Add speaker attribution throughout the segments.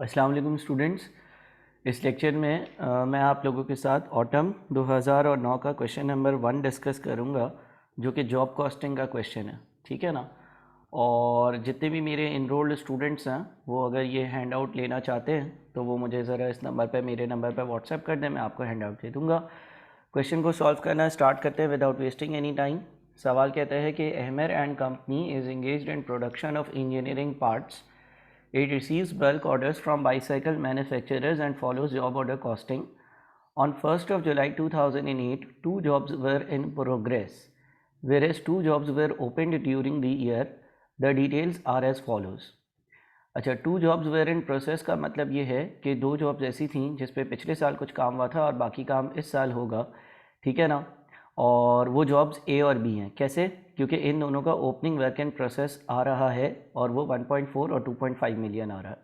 Speaker 1: अस्सलाम वालेकुम स्टूडेंट्स। इस लेक्चर में मैं आप लोगों के साथ ऑटम 2009 का क्वेश्चन नंबर 1 डिस्कस करूंगा, जो कि जॉब कॉस्टिंग का क्वेश्चन है। ठीक है ना। और जितने भी मेरे इनरोल्ड स्टूडेंट्स हैं वो अगर ये हैंड आउट लेना चाहते हैं तो वो मुझे ज़रा इस नंबर पे मेरे नंबर पे व्हाट्सएप कर दें, मैं आपको हैंड आउट दे दूँगा। क्वेश्चन को सॉल्व करना स्टार्ट करते हैं विदाउट वेस्टिंग एनी टाइम। सवाल कहता है कि Ahmar and company is engaged in production of engineering parts. It receives bulk orders from bicycle manufacturers and follows job order costing. On 1st of July 2008, two jobs were in progress, whereas two jobs were opened during the year. The details are as follows. अच्छा, two jobs were in process का मतलब ये है कि दो jobs ऐसी थी जिस पे पिछले साल कुछ काम हुआ था और बाकी काम इस साल होगा। ठीक है ना। और वो जॉब्स ए और बी हैं। कैसे? क्योंकि इन दोनों का ओपनिंग वर्क इन प्रोसेस आ रहा है और वो 1.4 और 2.5 मिलियन आ रहा है।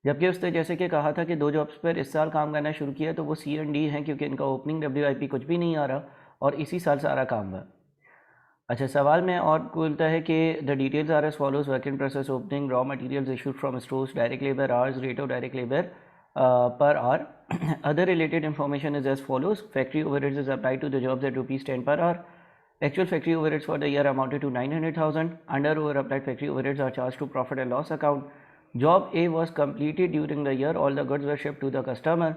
Speaker 1: जबकि उसने जैसे कि कहा था कि दो जॉब्स पर इस साल काम करना शुरू किया, तो वो सी एंड डी हैं क्योंकि इनका ओपनिंग WIP कुछ भी नहीं आ रहा और इसी साल सारा काम हुआ। अच्छा, सवाल में और बोलता है कि the details are as follows: work in process, opening, raw materials issued from stores, direct labour hours, rate of direct labour per hour. Other related information is as follows: factory overheads is applied to the jobs at ₹10 per hour. Actual factory overheads for the year amounted to 900,000. Under over applied factory overheads are charged to profit and loss account. Job A was completed during the year. All the goods were shipped to the customer.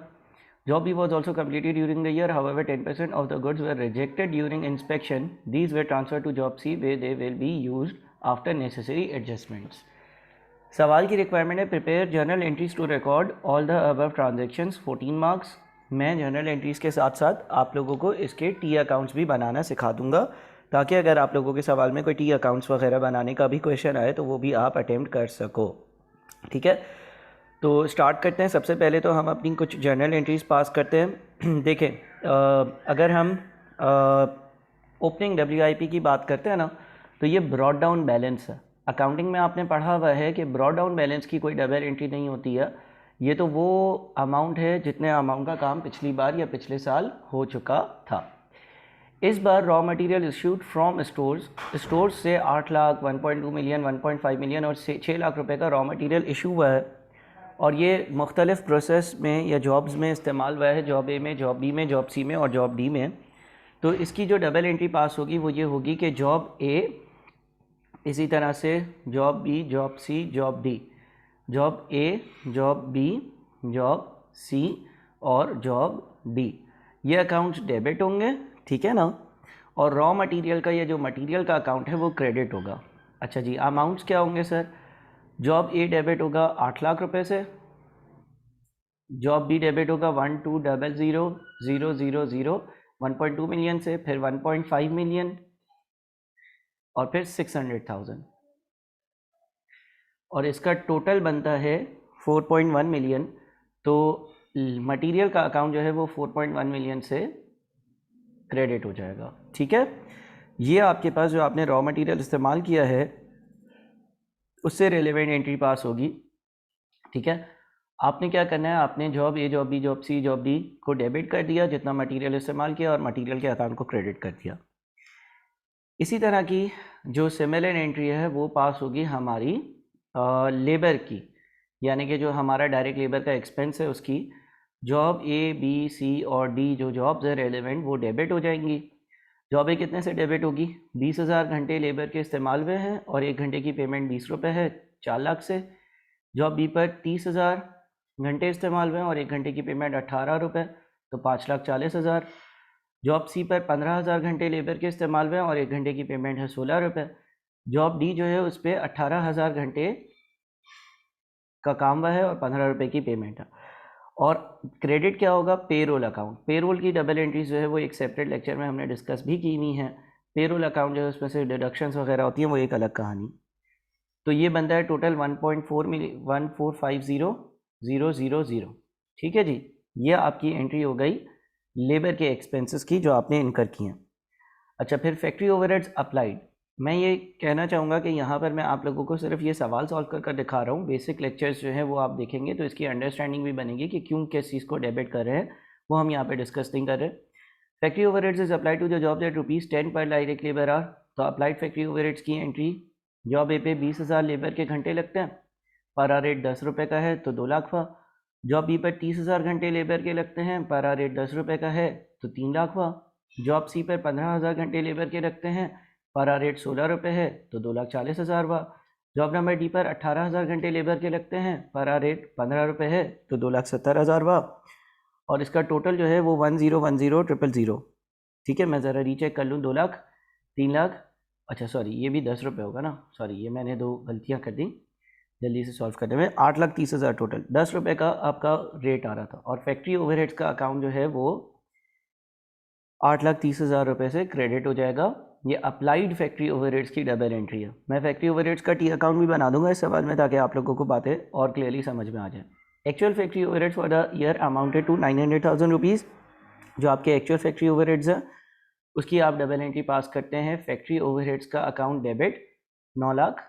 Speaker 1: Job B was also completed during the year. However, 10% of the goods were rejected during inspection. These were transferred to Job C, where they will be used after necessary adjustments. सवाल की requirement है: prepare journal entries to record all the above transactions, 14 marks. मैं journal entries के साथ साथ आप लोगों को इसके टी अकाउंट्स भी बनाना सिखा दूंगा, ताकि अगर आप लोगों के सवाल में कोई टी अकाउंट्स वगैरह बनाने का भी क्वेश्चन आए तो वो भी आप अटेम्प्ट कर सको। ठीक है, तो स्टार्ट करते हैं। सबसे पहले तो हम अपनी कुछ जर्नल एंट्रीज़ पास करते हैं। देखें, अगर हम ओपनिंग WIP की बात करते हैं ना, तो ये ब्रॉड डाउन बैलेंस है। अकाउंटिंग में आपने पढ़ा हुआ है कि ब्रॉड डाउन बैलेंस की कोई डबल एंट्री नहीं होती है। ये तो वो अमाउंट है जितने अमाउंट का काम पिछली बार या पिछले साल हो चुका था। इस बार raw material issued from stores से 8 लाख, 1.2 मिलियन, 1.5 मिलियन और 6 लाख रुपए का रॉ मटेरियल इशू हुआ है और ये मुख्तलिफ़ प्रोसेस में या जॉब्स में इस्तेमाल हुआ है: जॉब ए में, जॉब बी में, जॉब सी में और जॉब डी में। तो इसकी जो डबल एंट्री पास होगी वो ये होगी कि जॉब ए, इसी तरह से job B, job C, job D, job A, job B, job C और जॉब डी, ये अकाउंट्स डेबिट होंगे। ठीक है ना। और रॉ मटेरियल का, ये जो मटेरियल का अकाउंट है वो क्रेडिट होगा। अच्छा जी, अमाउंट्स क्या होंगे सर? जॉब ए डेबिट होगा 8 लाख रुपए से, जॉब बी डेबिट होगा 12000000, 1.2 मिलियन से, फिर 1.5 मिलियन और फिर 600,000, और इसका टोटल बनता है 4.1 मिलियन। तो मटेरियल का अकाउंट जो है वो 4.1 मिलियन से क्रेडिट हो जाएगा। ठीक है, ये आपके पास जो आपने रॉ मटेरियल इस्तेमाल किया है उससे रेलेवेंट एंट्री पास होगी। ठीक है, आपने क्या करना है, आपने job A, job B, job C, job D को डेबिट कर दिया जितना मटेरियल इस्तेमाल किया, और मटेरियल के अकाउंट को क्रेडिट कर दिया। इसी तरह की जो सिमिलर एंट्री है वो पास होगी हमारी लेबर की, यानी कि जो हमारा डायरेक्ट लेबर का एक्सपेंस है उसकी। जॉब ए, बी, सी और डी जो जॉब्स है रेलेवेंट वो डेबिट हो जाएंगी। जॉब ए कितने से डेबिट होगी? 20,000 घंटे लेबर के इस्तेमाल हुए हैं और 1 घंटे की पेमेंट 20 रुपये है, 4 लाख से। जॉब बी पर 30,000 घंटे इस्तेमाल हुए हैं और 1 घंटे की पेमेंट 18 रुपये, तो 5,40,000। जॉब सी पर 15,000 घंटे लेबर के इस्तेमाल हुए हैं और 1 घंटे की पेमेंट है 16 रुपये। जॉब डी जो है उस पर 18,000 घंटे का काम हुआ है और 15 रुपये की पेमेंट है। और क्रेडिट क्या होगा? Payroll account. पेरोल की डबल एंट्रीज जो है वो एक सेपरेट लेक्चर में हमने डिस्कस भी की हुई हैं। पेरोल अकाउंट जो है उसमें से डिडक्शंस वगैरह होती हैं, वो एक अलग कहानी। तो ये बनता है टोटल 1.4,145,000। ठीक है जी, ये आपकी एंट्री हो गई लेबर के एक्सपेंसेस की जो आपने इनकर किए हैं। अच्छा, फिर फैक्ट्री ओवरहेड्स अप्लाइड। मैं ये कहना चाहूँगा कि यहाँ पर मैं आप लोगों को सिर्फ ये सवाल सॉल्व कर कर दिखा रहा हूँ। बेसिक लेक्चर्स जो है वो आप देखेंगे तो इसकी अंडरस्टैंडिंग भी बनेगी कि क्यों किस चीज़ को डेबिट कर रहे हैं, वो हम यहाँ पे डिस्कस नहीं कर रहे। Factory overheads is apply to the job at ₹10 per direct labour hour. तो अप्लाइड फैक्ट्री ओवरहेड्स की एंट्री: जॉब ए पे 20,000 लेबर के घंटे लगते हैं, पारा रेट 10 रुपये का है तो 2 लाख हुआ। जॉब बी पर 30,000 घंटे लेबर के लगते हैं, पारा रेट 10 रुपये का है तो 3 लाख हुआ। जॉब सी पर 15,000 घंटे लेबर के लगते हैं, पारा रेट 16 रुपये है तो 2,40,000 हुआ। जॉब नंबर डी पर 18,000 घंटे लेबर के लगते हैं, पारा रेट 15 रुपये है तो 2,70,000 हुआ। और इसका टोटल जो है वो 10,10,000,000। ठीक है, मैं ज़रा रीचेक कर लूँ। 2 लाख, 3 लाख, अच्छा सॉरी ये भी 10 रुपये होगा ना, सॉरी ये मैंने 2 गलतियाँ कर दी जल्दी से सॉल्व करने में। 8,30,000 टोटल, 10 रुपये का आपका रेट आ रहा था। और फैक्ट्री ओवरहेड्स का अकाउंट जो है वो 8,30,000 रुपये से क्रेडिट हो जाएगा। ये अप्लाइड फैक्ट्री ओवरहेड्स की डबल एंट्री है। मैं फैक्ट्री ओवरहेड्स का टी अकाउंट भी बना दूंगा इस सवाल में, ताकि आप लोगों को बातें और क्लियरली समझ में आ जाए। Actual factory overheads for the year amounted to 900,000 rupees. जो आपके एक्चुअल फैक्ट्री ओवरहेड्स है उसकी आप डबल एंट्री पास करते हैं। फैक्ट्री ओवरहेड्स का अकाउंट डेबिट 9 लाख,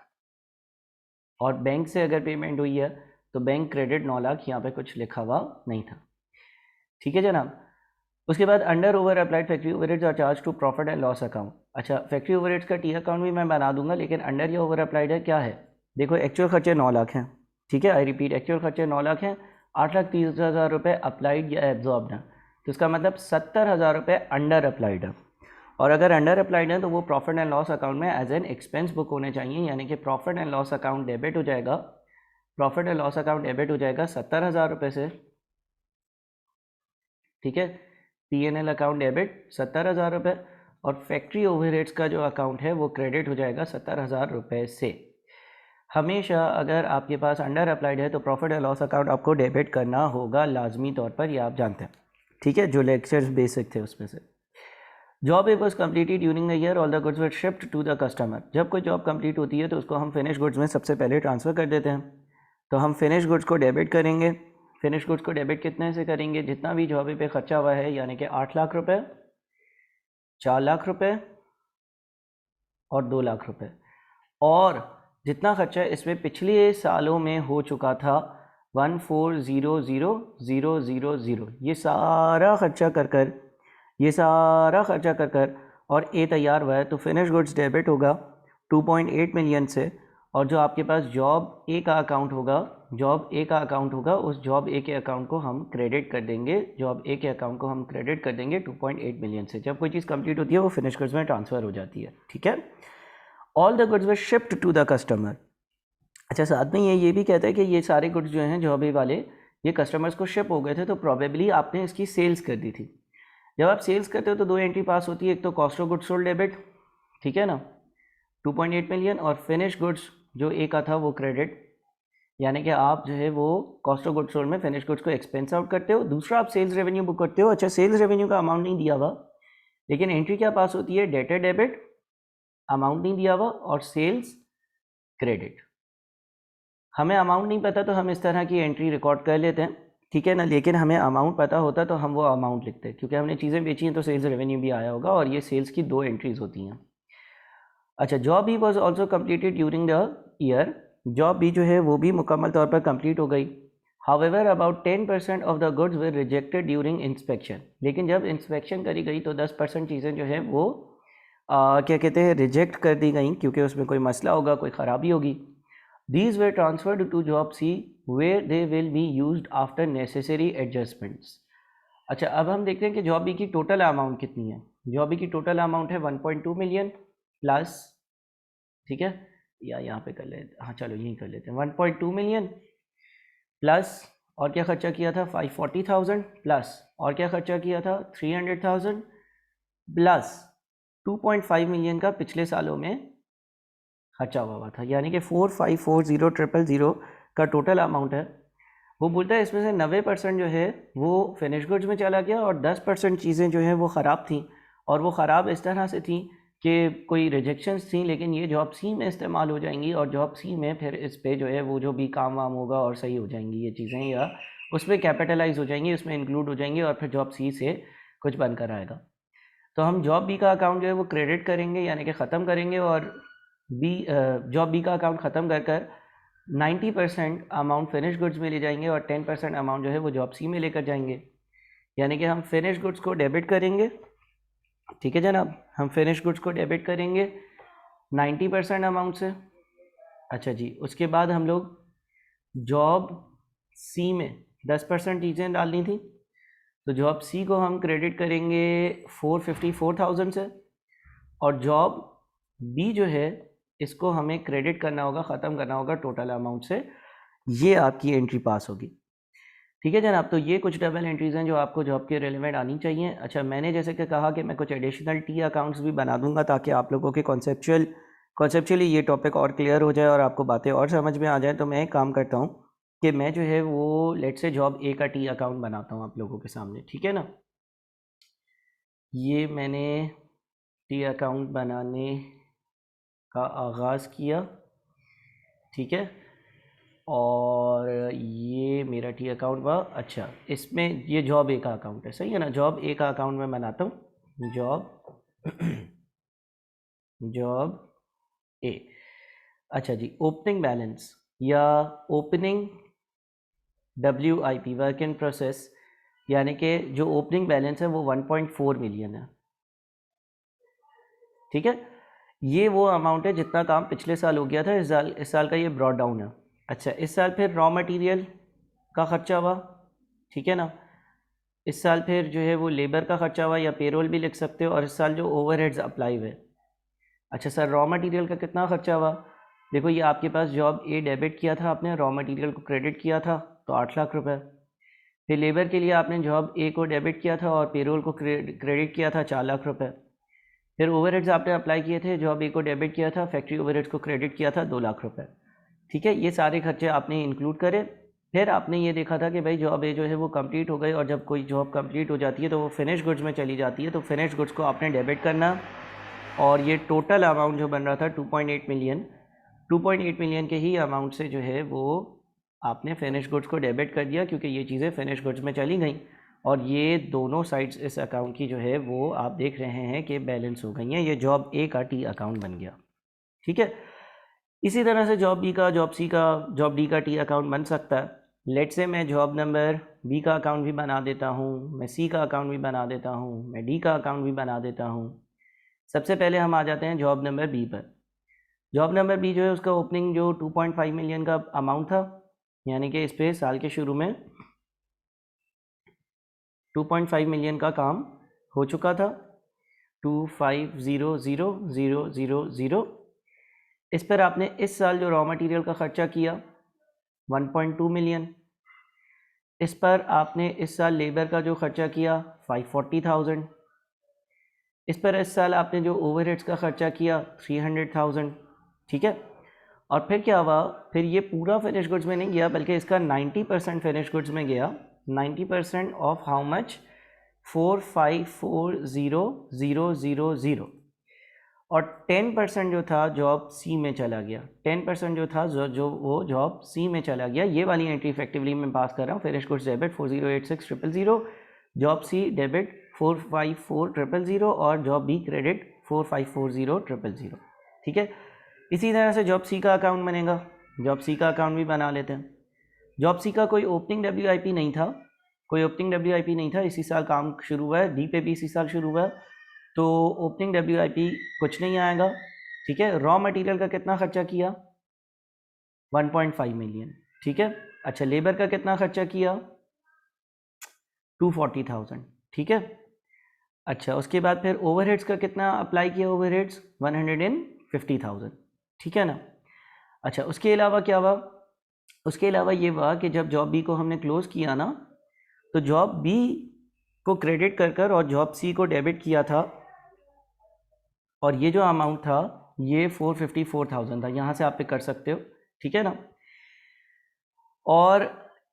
Speaker 1: और बैंक से अगर पेमेंट हुई है तो बैंक क्रेडिट 9 लाख, यहाँ पे कुछ लिखा हुआ नहीं था। ठीक है जनाब। उसके बाद under over applied factory overheads are charge to profit and loss account. अच्छा, फैक्ट्री ओवरहेड्स का टी अकाउंट भी मैं बना दूंगा, लेकिन अंडर या ओवर अप्लाइड है क्या है? देखो एक्चुअल खर्चे 9 लाख हैं, ठीक है, आई रिपीट एक्चुअल खर्चे 9 लाख हैं। 8,30,000 रुपये अप्लाइड या एब्जॉर्ब्ड है, तो इसका मतलब 70,000 रुपये अंडर अप्लाइड है। और अगर अंडर अप्लाइड है तो वो प्रॉफिट एंड लॉस अकाउंट में एज एन एक्सपेंस बुक होने चाहिए, यानी कि profit and loss account debit हो जाएगा। Profit and loss account debit हो जाएगा 70,000 रुपये से, ठीक है। P&L अकाउंट डेबिट 70,000 रुपये, और फैक्ट्री ओवरहेड्स का जो अकाउंट है वो क्रेडिट हो जाएगा 70,000 रुपये से। हमेशा अगर आपके पास अंडर अप्लाइड है तो प्रॉफिट एंड लॉस अकाउंट आपको डेबिट करना होगा लाजमी तौर पर, ये आप जानते हैं, ठीक है, जो लेक्चर्स बेसिक थे उसमें से। Job it was completed during the year, all the goods were shift to the customer. जब कोई जॉब कंप्लीट होती है तो उसको हम फिनिश गुड्स में सबसे पहले ट्रांसफ़र कर देते हैं। तो हम फिनिश गुड्स को डेबिट करेंगे। फिनिश गुड्स को डेबिट कितने से करेंगे? जितना भी जॉब पे खर्चा हुआ है, यानी कि 8 लाख रुपए, 4 लाख रुपए और 2 लाख रुपए। और जितना खर्चा इसमें पिछले सालों में हो चुका था 1,400,000, ये सारा खर्चा कर और ए तैयार हुआ है, तो फिनिश गुड्स डेबिट होगा 2.8 मिलियन से। और जो आपके पास जॉब ए का अकाउंट होगा, उस जॉब ए के अकाउंट को हम क्रेडिट कर देंगे, 2.8 मिलियन से। जब कोई चीज़ कंप्लीट होती है वो फिनिश गुड्स में ट्रांसफ़र हो जाती है, ठीक है। All the goods were shift to the customer. अच्छा, साथ में ये भी कहता है कि ये सारे गुड्स जो हैं जॉब ए वाले, ये कस्टमर्स को शिप हो गए थे, तो प्रॉबेबली आपने इसकी सेल्स कर दी थी। जब आप सेल्स करते हो तो 2 एंट्री पास होती है, एक तो cost of goods sold debit, ठीक है ना, 2.8 मिलियन, और फिनिश गुड्स जो ए का था वो क्रेडिट, यानी कि आप जो है वो कॉस्ट ऑफ गुड्स सोल्ड में फिनिश गुड्स को एक्सपेंस आउट करते हो। दूसरा आप सेल्स रेवेन्यू बुक करते हो। अच्छा, सेल्स रेवेन्यू का अमाउंट नहीं दिया हुआ, लेकिन एंट्री क्या पास होती है? डेटर डेबिट, अमाउंट नहीं दिया हुआ, और सेल्स क्रेडिट। हमें अमाउंट नहीं पता तो हम इस तरह की एंट्री रिकॉर्ड कर लेते हैं, ठीक है ना, लेकिन हमें अमाउंट पता होता तो हम वो अमाउंट लिखते हैं, क्योंकि हमने चीज़ें बेची हैं तो सेल्स रेवेन्यू भी आया होगा, और ये सेल्स की 2 एंट्रीज होती हैं। अच्छा, job B was also completed during the year. Job B जो है वो भी मुकम्मल तौर पर कंप्लीट हो गई। However about 10% of the goods were rejected during inspection. लेकिन जब इंस्पेक्शन करी गई तो 10% चीज़ें जो है वो क्या कहते हैं, रिजेक्ट कर दी गई, क्योंकि उसमें कोई मसला होगा, कोई ख़राबी होगी। These were transferred to job C where they will be used after necessary adjustments. अच्छा, अब हम देखते हैं कि जॉब बी की टोटल अमाउंट कितनी है। जॉब बी की टोटल अमाउंट है 1.2 मिलियन प्लस, ठीक है, या यहाँ पे कर लेते, हाँ चलो यहीं कर लेते हैं, 1.2 मिलियन प्लस, और क्या खर्चा किया था? 540,000 प्लस, और क्या खर्चा किया था? 300,000 प्लस 2.5 मिलियन का पिछले सालों में खर्चा हुआ था, यानी कि 4,540,000 का टोटल अमाउंट है। वो बोलता है इसमें से 90% जो है वो फिनिश गुड्स में चला गया, और 10% चीज़ें जो हैं वो ख़राब थी, और वो ख़राब इस तरह से थी कि कोई रिजेक्शंस थी, लेकिन ये जॉब सी में इस्तेमाल हो जाएंगी, और जॉब सी में फिर इस पे जो है वो जो भी काम वाम होगा और सही हो जाएंगी ये चीज़ें, या उसमें कैपिटलाइज हो जाएंगी, उसमें इंक्लूड हो जाएंगी, और फिर जॉब सी से कुछ बनकर आएगा। तो हम जॉब बी का अकाउंट जो है वो क्रेडिट करेंगे, यानी कि ख़त्म करेंगे, और जॉब बी का अकाउंट ख़त्म कर 90% अमाउंट फिनिश गुड्स में ले जाएंगे, और 10% अमाउंट जो है वो जॉब सी में लेकर जाएंगे, यानी कि हम फिनिश गुड्स को डेबिट करेंगे, ठीक है जनाब, हम फिनिश गुड्स को डेबिट करेंगे 90% अमाउंट से। अच्छा जी, उसके बाद हम लोग जॉब सी में 10% चीज़ें डालनी थी, तो जॉब सी को हम क्रेडिट करेंगे 454,000 से, और जॉब बी जो है इसको हमें क्रेडिट करना होगा, ख़त्म करना होगा टोटल अमाउंट से। ये आपकी एंट्री पास होगी। ठीक है जनाब, तो ये कुछ डबल एंट्रीज़ हैं जो आपको जॉब के रिलेवेंट आनी चाहिए। अच्छा, मैंने जैसे कि कहा कि मैं कुछ एडिशनल टी अकाउंट्स भी बना दूंगा ताकि आप लोगों के कॉन्सेप्चुअली ये टॉपिक और क्लियर हो जाए और आपको बातें और समझ में आ जाए। तो मैं एक काम करता हूँ कि मैं जो है वो लेट से जॉब ए का टी अकाउंट बनाता हूँ आप लोगों के सामने, ठीक है ना। ये मैंने टी अकाउंट बनाने का आगाज़ किया, ठीक है, और ये मेरा टी अकाउंट हुआ। अच्छा, इसमें ये जॉब ए का अकाउंट है, सही है ना। जॉब ए का अकाउंट मैं बनाता हूँ, जॉब ए। अच्छा जी, ओपनिंग बैलेंस या opening WIP work in process, यानी कि जो ओपनिंग बैलेंस है वो 1.4 मिलियन है, ठीक है। ये वो अमाउंट है जितना काम पिछले साल हो गया था, इस साल का ये ब्रॉड डाउन है। अच्छा, इस साल फिर रॉ मटेरियल का ख़र्चा हुआ, ठीक है ना। इस साल फिर जो है वो लेबर का ख़र्चा हुआ, या पेरोल भी लिख सकते हो, और इस साल जो ओवरहेड्स अप्लाई हुए। अच्छा सर, रॉ मटेरियल का कितना ख़र्चा हुआ। देखो, ये आपके पास जॉब ए डेबिट किया था आपने, रॉ मटेरियल को क्रेडिट किया था तो 8 लाख रुपए। फिर लेबर के लिए आपने जॉब ए को डेबिट किया था और पेरोल को क्रेडिट किया था 4 लाख रुपए। फिर ओवरहेड्स आपने अप्लाई किए थे, जॉब ए को डेबिट किया था, फैक्ट्री ओवरहेड्स को क्रेडिट किया था 2 लाख रुपए, ठीक है। ये सारे खर्चे आपने इंक्लूड करे। फिर आपने ये देखा था कि भाई जॉब ए जो है वो कंप्लीट हो गई, और जब कोई जॉब कंप्लीट हो जाती है तो वो फिनिश गुड्स में चली जाती है, तो फिनिश गुड्स को आपने डेबिट करना। और ये टोटल अमाउंट जो बन रहा था 2.8 मिलियन, 2.8 मिलियन के ही अमाउंट से जो है वो आपने फिनिश गुड्स को डेबिट कर दिया, क्योंकि ये चीज़ें फिनिश गुड्स में चली गई, और ये दोनों साइड्स इस अकाउंट की जो है वो आप देख रहे हैं कि बैलेंस हो गई हैं। ये जॉब ए का टी अकाउंट बन गया, ठीक है। इसी तरह से जॉब बी का, जॉब सी का, जॉब डी का टी अकाउंट बन सकता है। लेट से मैं जॉब नंबर बी का अकाउंट भी बना देता हूँ, मैं सी का अकाउंट भी बना देता हूँ, मैं डी का अकाउंट भी बना देता हूँ। सबसे पहले हम आ जाते हैं जॉब नंबर बी पर। जॉब नंबर बी जो है उसका ओपनिंग जो 2.5 मिलियन का अमाउंट था, यानी कि इस पे साल के शुरू में 2.5 मिलियन का काम हो चुका था, 2500000। इस पर आपने इस साल जो रॉ मटेरियल का ख़र्चा किया 1.2 मिलियन। इस पर आपने इस साल लेबर का जो ख़र्चा किया 540,000। इस पर इस साल आपने जो ओवरहेड्स का ख़र्चा किया 300,000, ठीक है। और फिर क्या हुआ, फिर ये पूरा फिनिश गुड्स में नहीं गया, बल्कि इसका 90% फिनिश गुड्स में गया। 90% ऑफ हाउ मच, 4540000, और 10% जो था जॉब सी में चला गया। 10% जो था जो वो जॉब सी में चला गया। ये वाली एंट्री इफेक्टिवली मैं पास कर रहा हूँ। Finish goods debit 4086000, job C debit 454000, और जॉब बी क्रेडिट 454000, ठीक है। इसी तरह से जॉब सी का अकाउंट बनेगा, जॉब सी का अकाउंट भी बना लेते हैं। जॉब सी का कोई ओपनिंग WIP नहीं था, कोई ओपनिंग WIP नहीं था, इसी साल काम शुरू हुआ है, डी पे भी इसी साल शुरू हुआ है, तो ओपनिंग WIP कुछ नहीं आएगा, ठीक है। रॉ मटेरियल का कितना खर्चा किया 1.5 मिलियन, ठीक है। अच्छा, लेबर का कितना खर्चा किया 240,000, ठीक है। अच्छा, उसके बाद फिर ओवरहेड्स का कितना अप्लाई किया, ओवरहेड्स 150,000, ठीक है ना। अच्छा, उसके अलावा क्या हुआ, उसके अलावा ये हुआ कि जब जॉब बी को हमने क्लोज़ किया ना, तो जॉब बी को क्रेडिट कर और जॉब सी को डेबिट किया था, और ये जो अमाउंट था ये 454,000 था। यहाँ से आप पिक कर सकते हो, ठीक है ना। और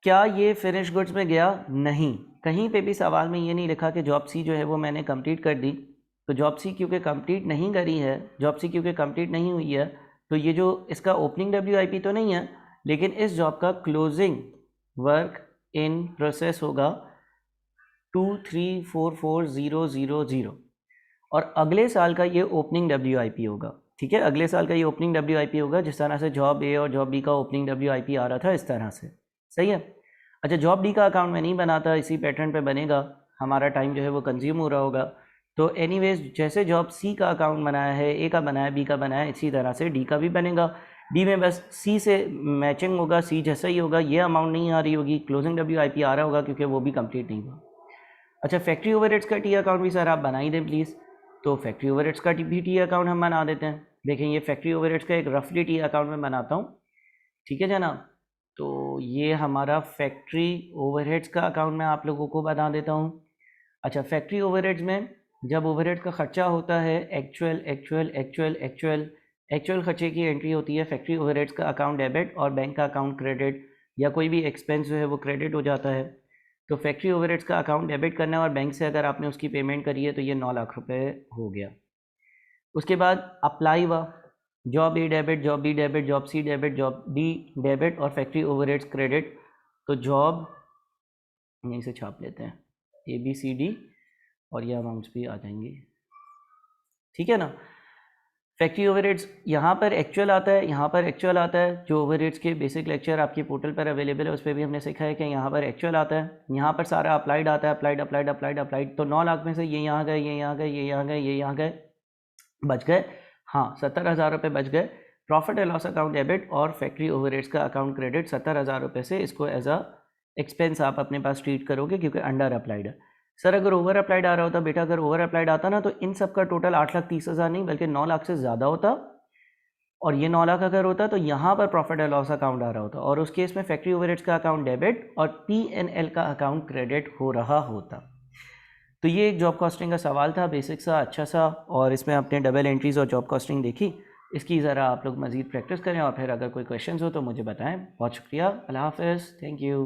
Speaker 1: क्या ये फिनिश गुड्स में गया, नहीं, कहीं पे भी सवाल में ये नहीं लिखा कि जॉब सी जो है वो मैंने कंप्लीट कर दी। तो जॉब सी क्योंकि कंप्लीट नहीं करी है, जॉब सी क्योंकि कंप्लीट नहीं हुई है, तो ये जो इसका ओपनिंग WIP तो नहीं है, लेकिन इस जॉब का क्लोजिंग वर्क इन प्रोसेस होगा 2344000, और अगले साल का ये ओपनिंग WIP होगा, ठीक है। अगले साल का ये ओपनिंग WIP होगा, जिस तरह से जॉब ए और जॉब बी का ओपनिंग WIP आ रहा था, इस तरह से, सही है। अच्छा, जॉब डी का अकाउंट मैं नहीं बनाता, इसी पैटर्न पे बनेगा, हमारा टाइम जो है वो कंज्यूम हो रहा होगा। तो एनीवेज, जैसे जॉब सी का अकाउंट बनाया है, ए का बनाया, बी का बनाया, इसी तरह से डी का भी बनेगा। डी में बस सी से मैचिंग होगा, सी जैसा ही होगा, ये अमाउंट नहीं आ रही होगी, क्लोजिंग WIP आ रहा होगा क्योंकि वो भी कंप्लीट नहीं हुआ। अच्छा, फैक्ट्री ओवरहेड्स का टी अकाउंट भी सर आप बना ही दें प्लीज़। तो फैक्ट्री ओवरहेड्स का भी टी अकाउंट हम बना देते हैं। देखें ये फैक्ट्री ओवरहेड्स का एक रफली टी अकाउंट में बनाता हूँ, ठीक है जनाब। तो ये हमारा फैक्ट्री ओवरहेड्स का अकाउंट मैं आप लोगों को बता देता हूँ। अच्छा, फैक्ट्री ओवरहेड्स में जब ओवरहेड का खर्चा होता है एक्चुअल खर्चे की एंट्री होती है फैक्ट्री ओवरहेड्स का अकाउंट डेबिट और बैंक का अकाउंट क्रेडिट, या कोई भी एक्सपेंस जो है वो क्रेडिट हो जाता है। तो फैक्ट्री ओवरहेड्स का अकाउंट डेबिट करना है और बैंक से अगर आपने उसकी पेमेंट करी है तो ये 9 लाख रुपए हो गया। उसके बाद अप्लाई हुआ, job A debit, job B debit, job C debit, job D debit और फैक्ट्री ओवरहेड्स क्रेडिट। तो जॉब यहीं से छाप लेते हैं ABCD और ये अमाउंट्स भी आ जाएंगे, ठीक है ना। फैक्ट्री ओवरहेड्स यहाँ पर एक्चुअल आता है, यहाँ पर एक्चुअल आता है। जो ओवरहेड्स के बेसिक लेक्चर आपके पोर्टल पर अवेलेबल है उस पर भी हमने सीखा है कि यहाँ पर एक्चुअल आता है, यहाँ पर सारा अप्लाइड आता है, अप्लाइड। तो 9 लाख में से ये यहाँ गए, ये यहाँ गए, ये यहाँ गए, ये यहाँ गए, बच गए हाँ 70,000 रुपये बच गए। Profit and loss account debit और फैक्ट्री ओवरहेड्स का अकाउंट क्रेडिट 70,000 रुपये से इसको एज अ एक्सपेंस आप अपने पास ट्रीट करोगे क्योंकि अंडर अप्लाइड है। सर अगर ओवर अप्लाइड आ रहा होता बेटा, अगर ओवर अप्लाइड आता ना तो इन सब का टोटल 8,30,000 नहीं बल्कि 9 लाख से ज़्यादा होता, और ये 9 लाख अगर होता तो यहाँ पर प्रॉफिट एंड लॉस अकाउंट आ रहा होता और उस केस में फैक्ट्री ओवरहेड्स का अकाउंट डेबिट और P&L का अकाउंट क्रेडिट हो रहा होता। तो ये एक जॉब कॉस्टिंग का सवाल था, बेसिक सा अच्छा सा, और इसमें आपने डबल एंट्रीज और जॉब कॉस्टिंग देखी। इसकी ज़रा आप लोग मज़ीद प्रैक्टिस करें और फिर अगर कोई क्वेश्चन हो तो मुझे बताएं। बहुत शुक्रिया, अल्लाह हाफ़िज़, थैंक यू।